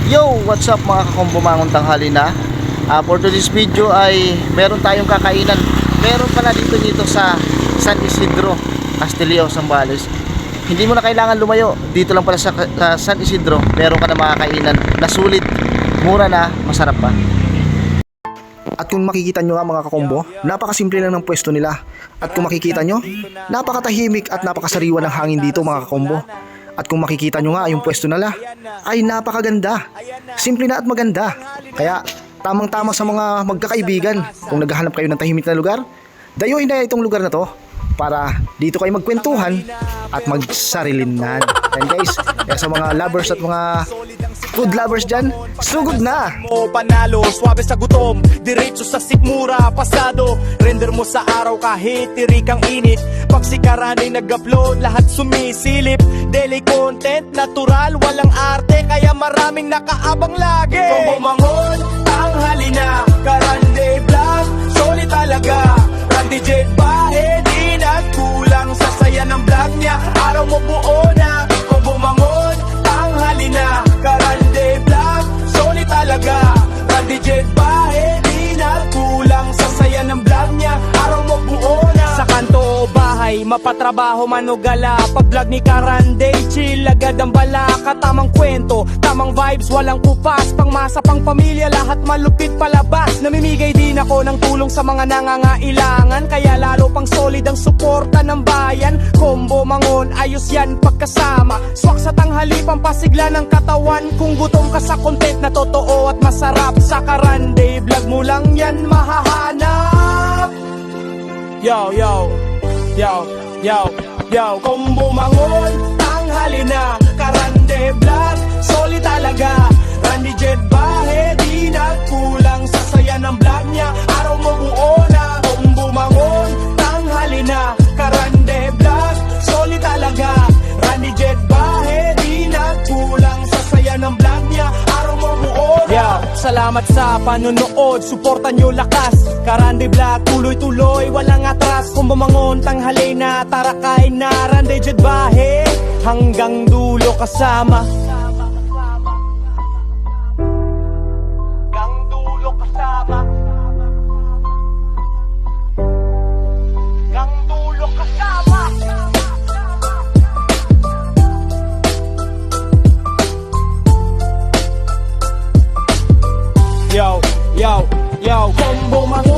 Yo, what's up mga kakombo, mangong tanghali na. For today's video ay meron tayong kakainan. Meron pala dito sa San Isidro, Castillo, Zambales. Hindi mo na kailangan lumayo. Dito lang pala sa San Isidro, meron ka na makakainan na sulit, mura na, masarap pa. At kung makikita nyo nga mga kakombo, napakasimple lang ng pwesto nila. At kung makikita nyo, napakatahimik at napakasariwa ng hangin dito mga kakombo. At kung makikita nyo nga yung pwesto nila, ay napakaganda. Simple na at maganda. Kaya tamang-tama sa mga magkakaibigan, kung naghahanap kayo ng tahimik na lugar, dayuhin na itong lugar na to para dito kayo magkwentuhan at magsarilinan. And guys, kaya sa mga lovers at mga food lovers dyan, sugod na! Mo panalo, swabe sa gutom, diretso sa sikmura, pasado. Render mo sa araw kahit tirik ang init. Pag sikaran ay nag-upload, lahat sumisilip. Daily content, natural, walang arte, kaya maraming nakaabang lagi. Kung bumangon, tanghali na, Karande Vlog, solid talaga. Randy Jet Bahe, di nagkulang sa saya ng vlog niya. Araw mo buo na, kung bumangon, tanghali na, Karande Vlog, solid talaga. Randy Jet Bahe, di nagkulang sa saya ng vlog niya. Araw mo buo na. Sa kanto o bahay, mapatrabaho man o gala, pag vlog ni Karande, chill agad ang balaka. Tamang kwento, tamang vibes, walang kupas. Pangmasa, pang pamilya, lahat malupit palabas. Namimigay din ako ng tulong sa mga nangangailangan, kaya lalo pang solid ang suporta ng bayan. Combo mangon, ayos yan pagkasama. Swak sa tanghali, pampasigla ng katawan. Kung gutom ka sa content na totoo at masarap, sa Karande Vlog mo lang yan mahahanap. Yo, yo, yo, yo, yo. Combo mangon, tanghali na, Karande Vlog, solid talaga. Randy Jet Bahe, di nagkulang sa saya ng vlog niya. Araw mo buo na. Combo mangon, tanghali na, Karande Vlog, solid talaga. Randy Jet Bahe, di nagkulang sa saya ng vlog niya. Araw mo buo na. Yeah, salamat sa panonood, suportan nyo lakas. Karande Vlog, tuloy-tuloy, walang atras. Kung bumangon, tanghali na, tara kain na. Randy Jet Bahe, hanggang dulo kasama. Hanggang dulo kasama. Hanggang dulo kasama. Yo, yo, yo, combo mangon.